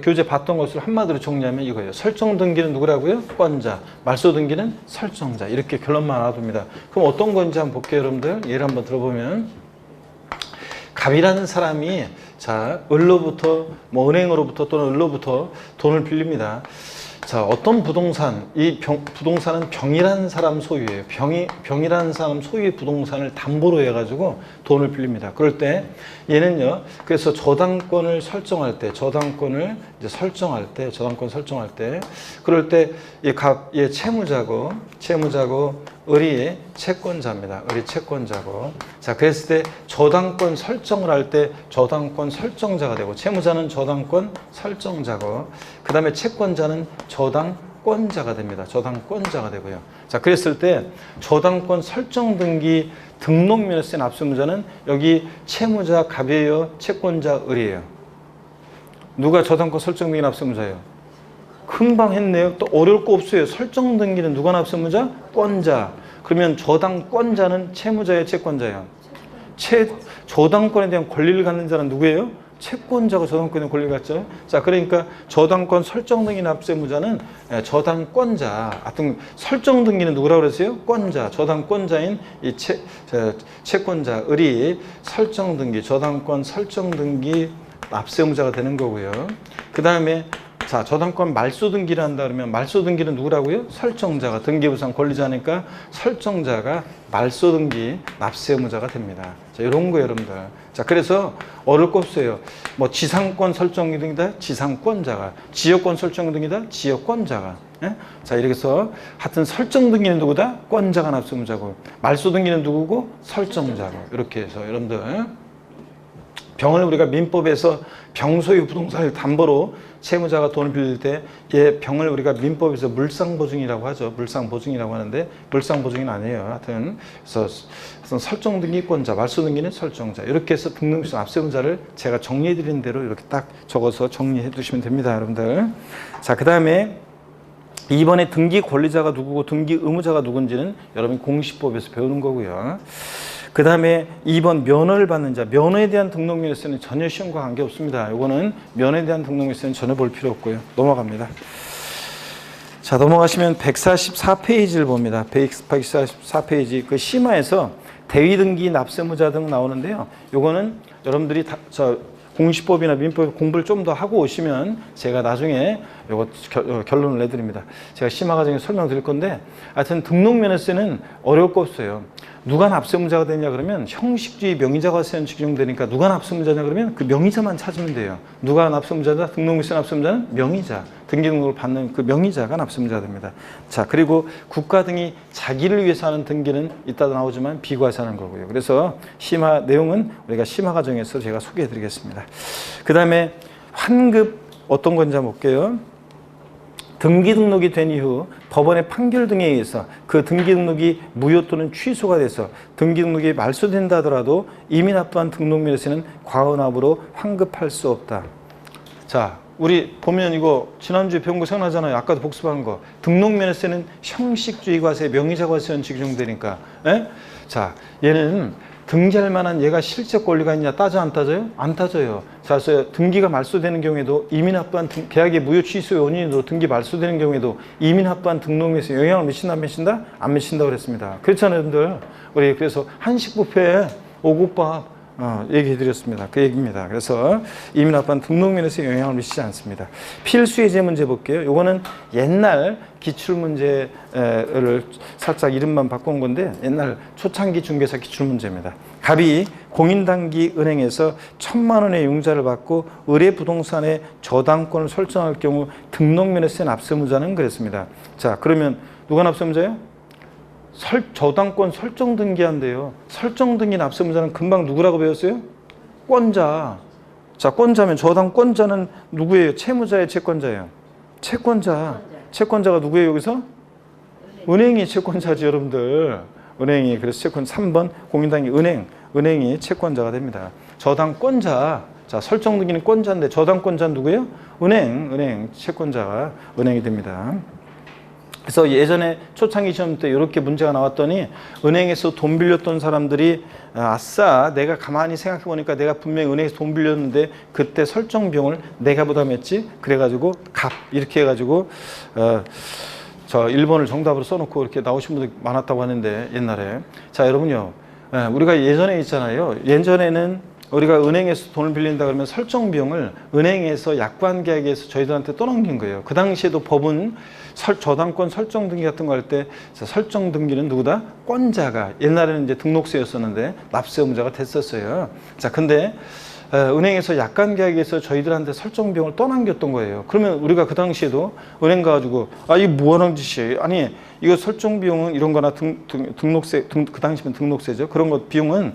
교재 봤던 것을 한마디로 정리하면 이거예요. 설정 등기는 누구라고요? 권자. 말소 등기는 설정자. 이렇게 결론만 알아둡니다. 그럼 어떤 건지 한번 볼게요, 여러분들. 예를 한번 들어보면 갑이라는 사람이 자, 을로부터 뭐 은행으로부터 또는 을로부터 돈을 빌립니다. 자, 어떤 부동산, 부동산은 병이라는 사람 소유예요. 병이라는 사람 소유의 부동산을 담보로 해가지고 돈을 빌립니다. 그럴 때 얘는요, 그래서 저당권을 설정할 때, 저당권 설정할 때, 그럴 때 얘 채무자고, 을이 채권자입니다. 을이 채권자고. 자, 그랬을 때 저당권 설정을 할 때 저당권 설정자가 되고, 채무자는 저당권 설정자고, 그 다음에 채권자는 저당권자가 됩니다. 저당권자가 되고요. 자, 그랬을 때 저당권 설정 등기 등록면에 쓰인 압수무자는 여기 채무자 갑이에요, 채권자 을이에요. 누가 저당권 설정 등기 압수무자예요? 금방 했네요. 또 어려울 거 없어요. 설정 등기는 누가 납세무자? 권자. 그러면 저당권자는 채무자예요, 채권자예요? 저당권에 대한 권리를 갖는 자는 누구예요? 채권자가 저당권에 대한 권리를 갖죠. 자, 그러니까 저당권 설정 등기 납세무자는 저당권자. 하여튼 설정 등기는 누구라고 그랬어요? 권자. 저당권자인 이 채권자 을이 설정 등기, 저당권 설정 등기 납세무자가 되는 거고요. 그 다음에 자, 저당권 말소 등기를 한다 그러면 말소 등기는 누구라고요? 설정자가, 등기부상 권리자니까 설정자가 말소 등기 납세무자가 됩니다. 자, 이런 거 여러분들. 자, 그래서 어려울 거 없어요. 뭐 지상권 설정 등기다, 지상권자가, 지역권 설정 등기다, 지역권자가. 예? 자, 이렇게 해서 하여튼 설정 등기는 누구다? 권자가 납세무자고, 말소 등기는 누구고? 설정자고. 이렇게 해서 여러분들. 병을 우리가 민법에서 병소유 부동산을 담보로 채무자가 돈을 빌릴 때 얘 병을 우리가 민법에서 물상보증이라고 하죠. 물상보증이라고 하는데 물상보증은 아니에요. 하여튼 그래서 설정 등기권자, 말소 등기는 설정자. 이렇게 해서 등록mission 압세무자를 제가 정리해 드린 대로 이렇게 딱 적어서 정리해 두시면 됩니다, 여러분들. 자, 그다음에 이번에 등기 권리자가 누구고 등기 의무자가 누군지는 여러분이 공시법에서 배우는 거고요. 그 다음에 2번 면허를 받는 자, 면허에 대한 등록명세는 전혀 시험과 관계없습니다. 이거는 면허에 대한 등록명세는 전혀 볼 필요 없고요. 넘어갑니다. 자, 넘어가시면 144페이지를 봅니다. 144페이지 그 심화에서 대위등기 납세무자 등 나오는데요. 이거는 여러분들이 공시법이나 민법 공부를 좀 더 하고 오시면 제가 나중에 이거 결론을 내드립니다. 제가 심화 과정에 설명드릴 건데, 하여튼 등록면허세는 어려울 거 없어요. 누가 납세무자가 되냐 그러면 형식주의 명의자과세는 적용되니까 누가 납세무자냐 그러면 그 명의자만 찾으면 돼요. 누가 납세무자다? 등록물세 납세무자는 명의자. 등기 등록을 받는 그 명의자가 납세무자가 됩니다. 자, 그리고 국가 등이 자기를 위해서 하는 등기는 이따 나오지만 비과세 하는 거고요. 그래서 심화 내용은 우리가 심화 과정에서 제가 소개해 드리겠습니다. 그 다음에 환급 어떤 건지 한번 볼게요. 등기 등록이 된 이후 법원의 판결 등에 의해서 그 등기 등록이 무효 또는 취소가 돼서 등기 등록이 말소된다 하더라도 이미 납부한 등록면허세는 과언합으로 환급할 수 없다. 자, 우리 보면 이거 지난주에 배운 거 생각나잖아요. 아까도 복습한 거. 등록면허세는 형식주의 과세, 명의자 과세는 적용되니까. 에? 자, 얘는 등기할 만한 얘가 실적 권리가 있냐 따져 안 따져요? 안 따져요. 자, 그래서 등기가 말소되는 경우에도 이미 납부한 계약의 무효 취소의 원인으로 등기 말소되는 경우에도 이미 납부한 등록면허세 영향을 미친다 안 미친다? 안 미친다고 그랬습니다. 그렇잖아요, 여러분들. 우리 그래서 한식뷔페 오곡밥 얘기해 드렸습니다. 그 얘기입니다. 그래서 이미 납부한 등록면허세에 영향을 미치지 않습니다. 필수예제 문제 볼게요. 요거는 옛날 기출문제를 살짝 이름만 바꾼 건데 옛날 초창기 중개사 기출문제입니다. 갑이 공인당기은행에서 1,000만 원의 융자를 받고 의뢰부동산의 저당권을 설정할 경우 등록면허세 납세무자는 그랬습니다. 자, 그러면 누가 납세무자예요? 저당권 설정 등기한대요. 설정 등기 납세무자는 금방 누구라고 배웠어요? 권자. 자, 권자면 저당권자는 누구예요? 채무자예요, 채권자예요? 채권자. 채권자가 누구예요, 여기서? 은행이 채권자지, 여러분들. 은행이. 그래서 채권 3번 공인당기 은행이 채권자가 됩니다. 저당권자. 자, 설정 등기는 권자인데 저당권자는 누구예요? 은행 채권자가 은행이 됩니다. 그래서 예전에 초창기 시험 때 이렇게 문제가 나왔더니 은행에서 돈 빌렸던 사람들이 아싸 내가 가만히 생각해 보니까 내가 분명히 은행에서 돈 빌렸는데 그때 설정 비용을 내가 부담했지 그래가지고 갑 이렇게 해가지고 저 1번을 정답으로 써놓고 이렇게 나오신 분들 많았다고 하는데 옛날에 자 여러분요 우리가 예전에 있잖아요. 예전에는 우리가 은행에서 돈을 빌린다 그러면 설정 비용을 은행에서 약관 계약에서 저희들한테 떠넘긴 거예요. 그 당시에도 법은 저당권 설정 등기 같은 거 할 때 설정 등기는 누구다? 권자가, 옛날에는 이제 등록세였었는데 납세 의무자가 됐었어요. 자, 근데 은행에서 약관 계약에서 저희들한테 설정 비용을 떠넘겼던 거예요. 그러면 우리가 그 당시에도 은행 가가지고 이게 뭐하는 짓이에요? 아니, 이거 설정 비용은 이런 거나 등록세, 그 당시면 등록세죠. 그런 것 비용은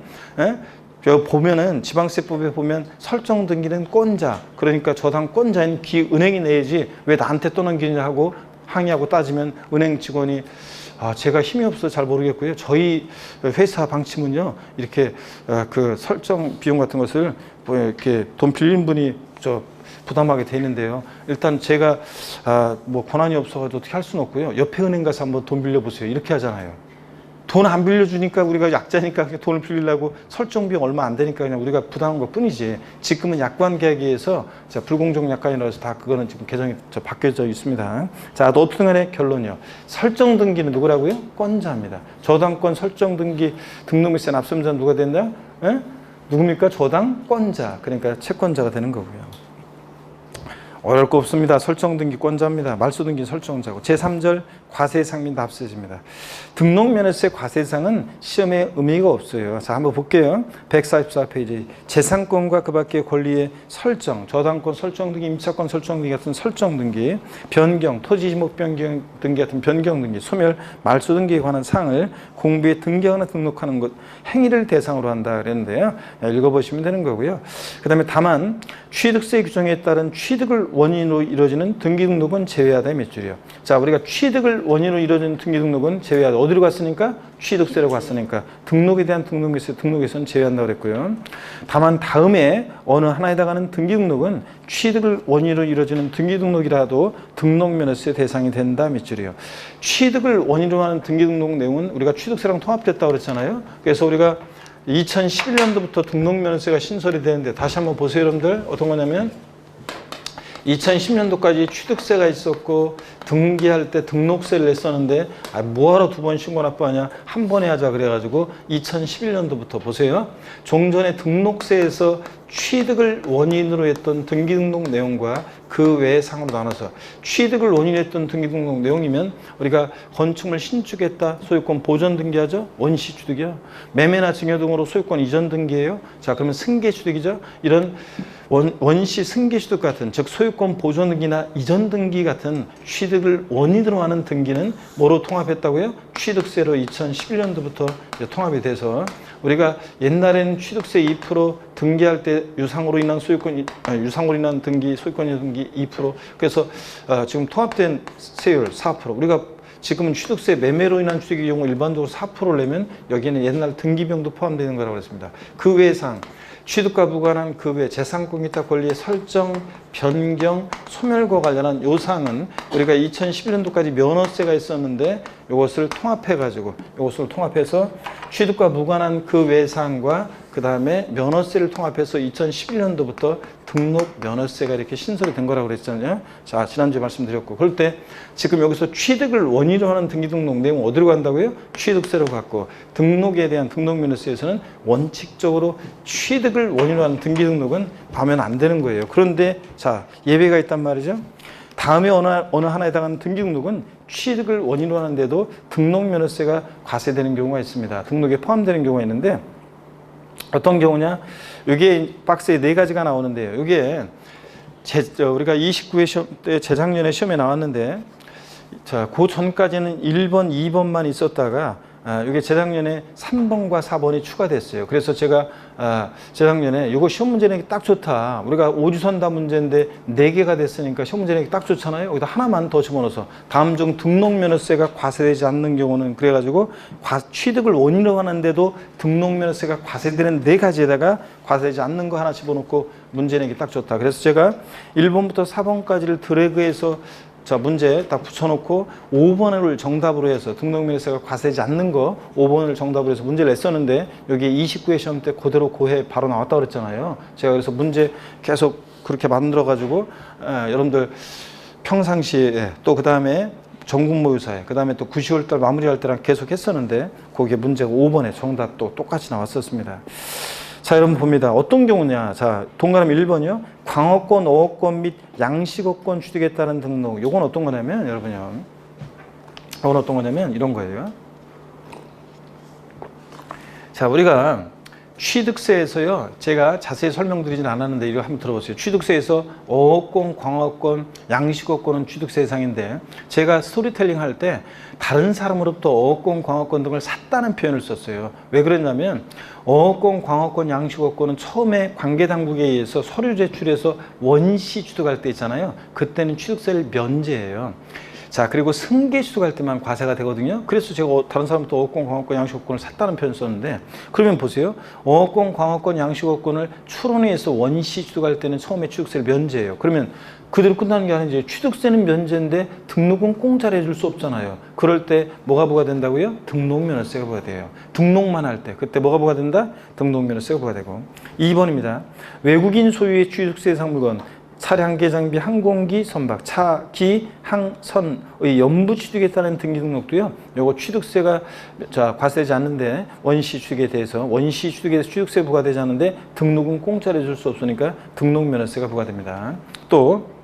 보면은 지방세법에 보면 설정 등기는 권자, 그러니까 저당권자인 은행이 내야지 왜 나한테 떠넘기냐 하고 항의하고 따지면 은행 직원이 제가 힘이 없어서 잘 모르겠고요. 저희 회사 방침은요, 이렇게 그 설정 비용 같은 것을 뭐 이렇게 돈 빌린 분이 부담하게 돼 있는데요. 일단 제가 뭐 권한이 없어가지고 어떻게 할 수는 없고요. 옆에 은행 가서 한번 돈 빌려보세요. 이렇게 하잖아요. 돈 안 빌려주니까 우리가 약자니까 돈을 빌리려고 설정 비용 얼마 안 되니까 그냥 우리가 부담한 것 뿐이지. 지금은 약관 계약에 의해서 불공정 약관이라서 다 그거는 지금 개정이 바뀌어져 있습니다. 자, 어떻든 간에 결론이요. 설정 등기는 누구라고요? 권자입니다. 저당권 설정 등기 등록물세 납세의무자는 누가 된다? 누굽니까? 저당권자. 그러니까 채권자가 되는 거고요. 어려울 거 없습니다. 설정 등기 권자입니다. 말소 등기 설정자고. 제3절 과세상 및 납세지입니다. 등록면허세 과세상은 시험에 의미가 없어요. 자, 한번 볼게요. 144페이지. 재산권과 그 밖의 권리의 설정, 저당권 설정 등기, 임차권 설정 등기 같은 설정 등기, 변경, 토지 지목 변경 등기 같은 변경 등기, 소멸, 말소 등기에 관한 사항을 공부에 등기하거나 등록하는 것, 행위를 대상으로 한다 그랬는데요. 읽어보시면 되는 거고요. 그 다음에 다만 취득세 규정에 따른 취득을 원인으로 이루어지는 등기 등록은 제외하다 몇 줄이요. 자, 우리가 취득을 원인으로 이루어지는 등기 등록은 제외하다. 어디로 갔으니까? 취득세라고 갔으니까 등록에 대한 등록에서는 제외한다고 그랬고요. 다만 다음에 어느 하나에 해당하는 등기 등록은 취득을 원인으로 이루어지는 등기 등록이라도 등록면허세 대상이 된다 몇 줄이요. 취득을 원인으로 하는 등기 등록 내용은 우리가 취득세랑 통합됐다고 그랬잖아요. 그래서 우리가 2011년도부터 등록면허세가 신설이 되는데 다시 한번 보세요, 여러분들. 어떤 거냐면 2010년도까지 취득세가 있었고 등기할 때 등록세를 냈었는데 뭐하러 두 번 신고 납부하냐, 한 번에 하자 그래가지고 2011년도부터 보세요. 종전에 등록세에서 취득을 원인으로 했던 등기 등록 내용과 그 외의 상으로 나눠서 취득을 원인으로 했던 등기 등록 내용이면 우리가 건축물 신축했다 소유권 보전 등기하죠. 원시 취득이요. 매매나 증여 등으로 소유권 이전 등기예요. 자, 그러면 승계 취득이죠. 이런 원시 승계 취득 같은, 즉 소유권 보존 등기나 이전 등기 같은 취득을 원인으로 하는 등기는 뭐로 통합했다고요? 취득세로 2011년도부터 통합이 돼서 우리가 옛날에는 취득세 2% 등기할 때 유상으로 인한 유상으로 인한 등기, 소유권 등기 2%. 그래서 지금 통합된 세율 4%. 우리가 지금은 취득세 매매로 인한 취득의 경우 일반적으로 4%를 내면 여기에는 옛날 등기비용도 포함되는 거라고 했습니다. 그 외의 사항, 취득과 무관한 그 외 재산권 기타 권리의 설정, 변경, 소멸과 관련한 요 사항은 우리가 2011년도까지 면허세가 있었는데 이것을 통합해서 취득과 무관한 그 외 사항과 그 다음에 면허세를 통합해서 2011년도부터 등록 면허세가 이렇게 신설이 된 거라고 그랬잖아요. 자, 지난주에 말씀드렸고, 그럴 때 지금 여기서 취득을 원인으로 하는 등기 등록 내용 어디로 간다고요? 취득세로 갔고, 등록에 대한 등록 면허세에서는 원칙적으로 취득을 원인으로 하는 등기 등록은 하면 안 되는 거예요. 그런데 자, 예외가 있단 말이죠. 다음에 어느 하나에 해당하는 등기 등록은 취득을 원인으로 하는데도 등록 면허세가 과세되는 경우가 있습니다. 등록에 포함되는 경우가 있는데 어떤 경우냐? 이게 박스에 4가지가 나오는데요. 이게 우리가 29회 시험 때 재작년에 시험에 나왔는데, 자, 그 전까지는 1번, 2번만 있었다가 이게 재작년에 3번과 4번이 추가됐어요. 그래서 제가 재작년에 이거 시험 문제 내기 딱 좋다. 우리가 오주선다 문제인데 4개가 됐으니까 시험 문제 내기 딱 좋잖아요. 여기다 하나만 더 집어넣어서 다음 중 등록면허세가 과세되지 않는 경우는 그래가지고 취득을 원인으로 하는데도 등록면허세가 과세되는 4가지에다가 과세되지 않는 거 하나 집어넣고 문제 내기 딱 좋다. 그래서 제가 1번부터 4번까지를 드래그해서 자, 문제 딱 붙여놓고 5번을 정답으로 해서 등록면허세가 과세되지 않는 거 5번을 정답으로 해서 문제를 냈었는데 여기 29회 시험 때 그대로 고해 바로 나왔다고 그랬잖아요. 제가 그래서 문제 계속 그렇게 만들어 가지고 여러분들 평상시에 또 그 다음에 전국모의사에 그 다음에 또 9, 10월 달 마무리할 때랑 계속 했었는데 거기에 문제가 5번에 정답 또 똑같이 나왔었습니다. 자, 여러분 봅니다. 어떤 경우냐. 자, 동그라미 1번이요. 광어권, 어업권 및 양식어권 취득에 따른 등록. 요건 어떤 거냐면, 여러분요. 요건 어떤 거냐면, 이런 거예요. 자, 우리가 취득세에서요, 제가 자세히 설명드리진 않았는데, 이거 한번 들어보세요. 취득세에서 어업권, 광어권, 양식어권은 취득세 대상인데, 제가 스토리텔링 할 때 다른 사람으로부터 어업권, 광어권 등을 샀다는 표현을 썼어요. 왜 그랬냐면, 어업권, 광어권, 양식어권은 처음에 관계당국에 의해서 서류 제출해서 원시 취득할 때 있잖아요. 그때는 취득세를 면제해요. 자, 그리고 승계 취득할 때만 과세가 되거든요. 그래서 제가 다른 사람부터 어업권, 광어권, 양식어권을 샀다는 표현을 썼는데, 그러면 보세요. 어업권, 광어권, 양식어권을 출원해서 원시 취득할 때는 처음에 취득세를 면제해요. 그러면 그대로 끝나는 게 아니지. 취득세는 면제인데 등록은 공짜로 해줄 수 없잖아요. 그럴 때 뭐가 부과된다고요? 등록면허세가 부과돼요. 등록만 할 때. 그때 뭐가 부과된다? 등록면허세가 부과되고. 2번입니다. 외국인 소유의 취득세 대상 물건. 차량계 장비, 항공기, 선박, 차, 기, 항, 선의 연부 취득에 따른 등기 등록도요. 요거 취득세가 과세되지 않는데 원시 취득에 대해서 원시 취득에서 취득세 부과되지 않는데 등록은 공짜로 해줄 수 없으니까 등록면허세가 부과됩니다. 또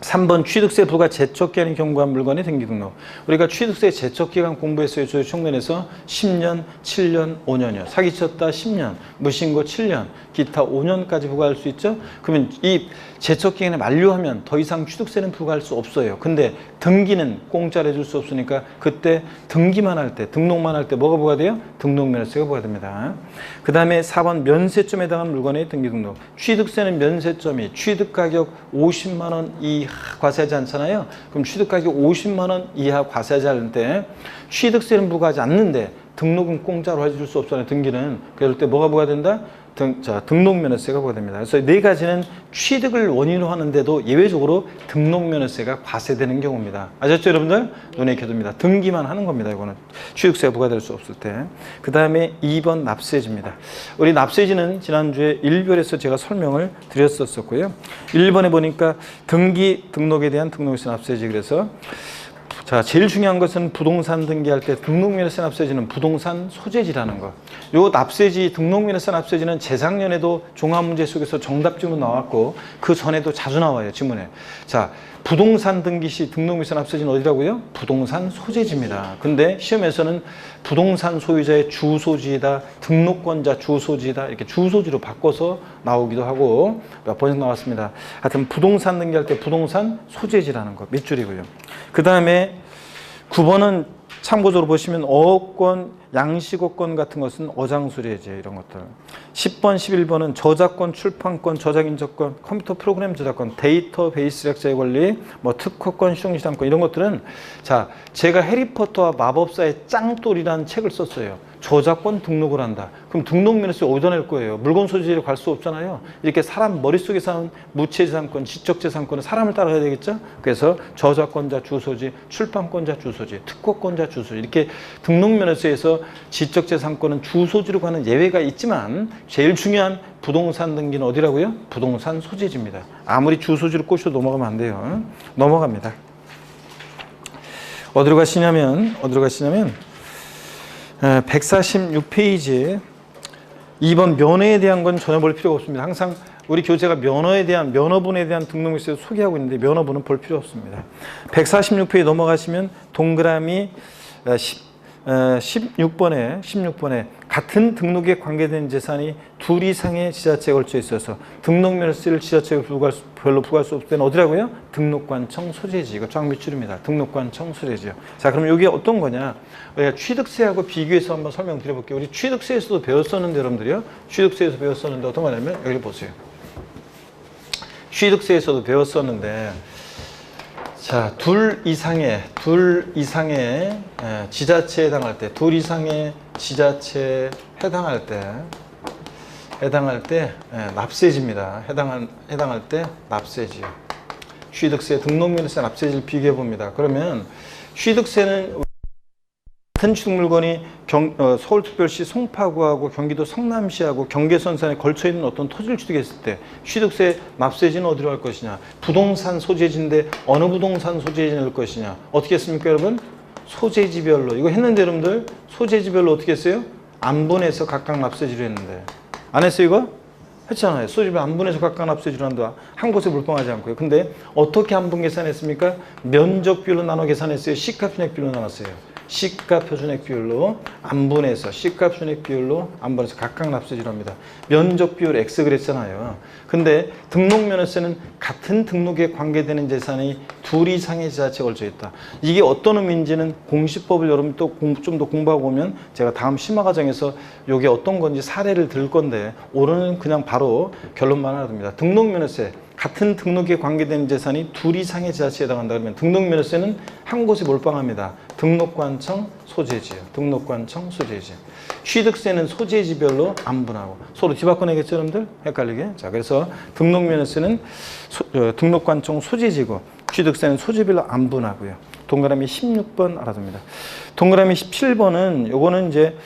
3번 취득세 부과 제척기 아닌 경과한 물건의 등기 등록. 우리가 취득세 제척기간 공부했어요. 저희 청문회에서 10년, 7년, 5년이요. 사기쳤다 10년, 무신고 7년, 기타 5년까지 부과할 수 있죠. 그러면 이 제척기간에 만료하면 더 이상 취득세는 부과할 수 없어요. 근데 등기는 공짜로 해줄 수 없으니까 그때 등기만 할 때, 등록만 할 때 뭐가 부과돼요? 등록면허세가 부과됩니다. 그 다음에 4번 면세점에 해당하는 물건의 등기 등록. 취득세는 면세점이 취득가격 50만 원 이하 과세하지 않잖아요. 그럼 취득가격 50만 원 이하 과세하지 않을 때 취득세는 부과하지 않는데 등록은 공짜로 해줄 수 없잖아요. 등기는. 그럴 때 뭐가 부과된다? 등록면허세가 부과됩니다. 그래서 네 가지는 취득을 원인으로 하는데도 예외적으로 등록면허세가 과세되는 경우입니다. 아셨죠, 여러분들? 눈에 익혀둡니다. 등기만 하는 겁니다. 이거는 취득세가 부과될 수 없을 때. 그 다음에 2번 납세지입니다. 우리 납세지는 지난주에 1별에서 제가 설명을 드렸었고요. 1번에 보니까 등기 등록에 대한 등록세 납세지. 그래서 자, 제일 중요한 것은 부동산 등기할 때 등록면허세 납세지는 부동산 소재지라는 거. 요 납세지, 등록면허세 납세지는 재작년에도 종합문제 속에서 정답지로 나왔고 그 전에도 자주 나와요, 지문에. 자, 부동산 등기 시 등록면허세 납세지는 어디라고요? 부동산 소재지입니다. 근데 시험에서는 부동산 소유자의 주소지이다, 등록권자 주소지이다 이렇게 주소지로 바꿔서 나오기도 하고 몇 번씩 나왔습니다. 하여튼 부동산 등기할 때 부동산 소재지라는 거 밑줄이고요. 그 다음에 9번은 참고적으로 보시면 어업권, 양식어권 같은 것은 어장수례제 이런 것들. 10번, 11번은 저작권, 출판권, 저작인적권, 컴퓨터 프로그램 저작권, 데이터베이스 약자의 권리, 뭐 특허권, 시종시장권 이런 것들은 자, 제가 해리포터와 마법사의 짱돌이라는 책을 썼어요. 저작권 등록을 한다. 그럼 등록면허세 어디다 낼 거예요? 물건 소지로 갈 수 없잖아요. 이렇게 사람 머릿속에 사는 무체재산권, 지적재산권은 사람을 따라야 되겠죠? 그래서 저작권자 주소지, 출판권자 주소지, 특허권자 주소지 이렇게 등록면허세에서 지적재산권은 주소지로 가는 예외가 있지만 제일 중요한 부동산 등기는 어디라고요? 부동산 소재지입니다. 아무리 주소지로 꼬셔도 넘어가면 안 돼요. 넘어갑니다. 어디로 가시냐면 146페이지 2번 면허에 대한 건 전혀 볼 필요가 없습니다. 항상 우리 교재가 면허분에 대한 등록면허세를 소개하고 있는데 면허분은 볼 필요 없습니다. 146페이지 넘어가시면 동그라미 16번에 같은 등록에 관계된 재산이 둘 이상의 지자체에 걸쳐 있어서 등록면허세를 지자체에 별로 부과할 수 없을 때는 어디라고요? 등록관청 소재지. 이거 쫙 밑줄입니다. 등록관청 소재지요. 자, 그럼 이게 어떤 거냐? 우리가 취득세하고 비교해서 한번 설명드려볼게요. 우리 취득세에서도 배웠었는데 여러분들이요. 취득세에서 배웠었는데 어떤 거냐면 여기 보세요. 취득세에서도 배웠었는데 자, 둘 이상의 지자체에 해당할 때, 둘 이상의 지자체에 해당할 때 납세지입니다. 해당할 때 납세지요. 취득세, 등록면허세, 납세지를 비교해 봅니다. 그러면 취득세는 같은 취득 물건이 서울특별시 송파구하고 경기도 성남시하고 경계선산에 걸쳐있는 어떤 토지를 취득했을 때 취득세 납세지는 어디로 할 것이냐. 부동산 소재지인데 어느 부동산 소재지 넣을 것이냐. 어떻게 했습니까 여러분? 소재지별로. 이거 했는데 여러분들 소재지별로 어떻게 했어요? 안분해서 각각 납세지로 했는데 안 했어요, 이거? 했잖아요. 소지비 안분해서 각각납세율을 한다. 한 곳에 불평하지 않고요. 근데 어떻게 안분 계산했습니까? 면적 비율로 나눠 계산했어요. C값 순액 비율로 나눴어요. C값 표준액 비율로 안분해서 C값 순액 비율로 안분해서 각각납세율을 합니다. 면적 비율 X 그랬잖아요. 근데 등록면허세는 같은 등록에 관계되는 재산이 둘 이상의 지자체에 걸쳐 있다. 이게 어떤 의미인지는 공시법을 여러분 또 좀 더 공부하고 오면 제가 다음 심화 과정에서 이게 어떤 건지 사례를 들 건데 오늘은 그냥 바로 결론만 하나 듭니다. 등록면허세 같은 등록에 관계되는 재산이 둘 이상의 지자체에 해당한다 그러면 등록면허세는 한 곳에 몰빵합니다. 등록관청 소재지요. 등록관청 소재지. 취득세는 소재지별로 안분하고 서로 뒤바꿔내겠죠, 여러분들? 헷갈리게. 자, 그래서 등록면허세는 등록관청 소재지고 취득세는 소재별로 안분하고요. 동그라미 16번 알아둡니다. 동그라미 17번은 요거는 이제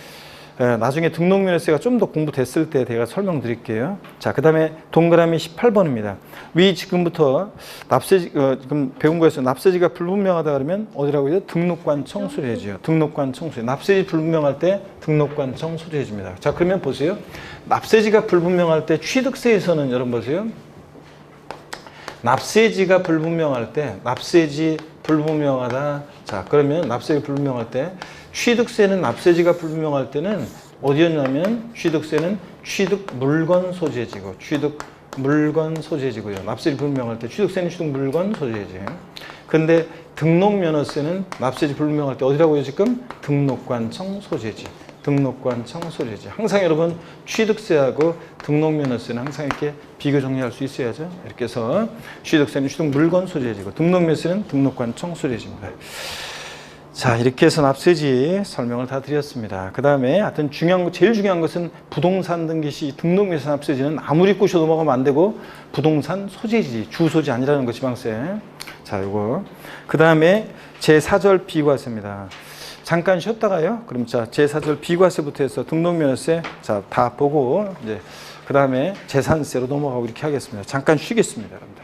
나중에 등록면허세가 좀 더 공부됐을 때 제가 설명드릴게요. 자, 그 다음에 동그라미 18번입니다. 위 지금부터 납세지, 지금 배운 거에서 납세지가 불분명하다 그러면 어디라고 해요? 등록관청 소재지요. 등록관청 소재. 납세지 불분명할 때 등록관청 소재지입니다. 자, 그러면 보세요. 납세지가 불분명할 때 취득세에서는 여러분 보세요. 납세지가 불분명할 때 납세지 불분명하다. 자, 그러면 납세지 불분명할 때 취득세는 납세지가 불분명할 때는 어디였냐면 취득세는 취득 물건 소재지고 취득 물건 소재지고요. 납세지 불분명할 때 취득세는 취득 물건 소재지. 근데 등록면허세는 납세지 불분명할 때 어디라고요 지금? 등록관청 소재지. 등록관청 소재지. 항상 여러분 취득세하고 등록면허세는 항상 이렇게 비교 정리할 수 있어야죠. 이렇게 해서 취득세는 취득 물건 소재지고 등록면허세는 등록관청 소재지입니다. 자, 이렇게 해서 납세지 설명을 다 드렸습니다. 그 다음에 하여튼 제일 중요한 것은 부동산 등기 시 등록면허세 납세지는 아무리 꼬셔 넘어가면 안 되고 부동산 소재지, 주소지 아니라는 거 지방세. 자, 요거. 그 다음에 제4절 비과세입니다. 잠깐 쉬었다가요. 그럼 자, 제4절 비과세부터 해서 등록면허세 자, 다 보고 이제 그 다음에 재산세로 넘어가고 이렇게 하겠습니다. 잠깐 쉬겠습니다, 여러분들.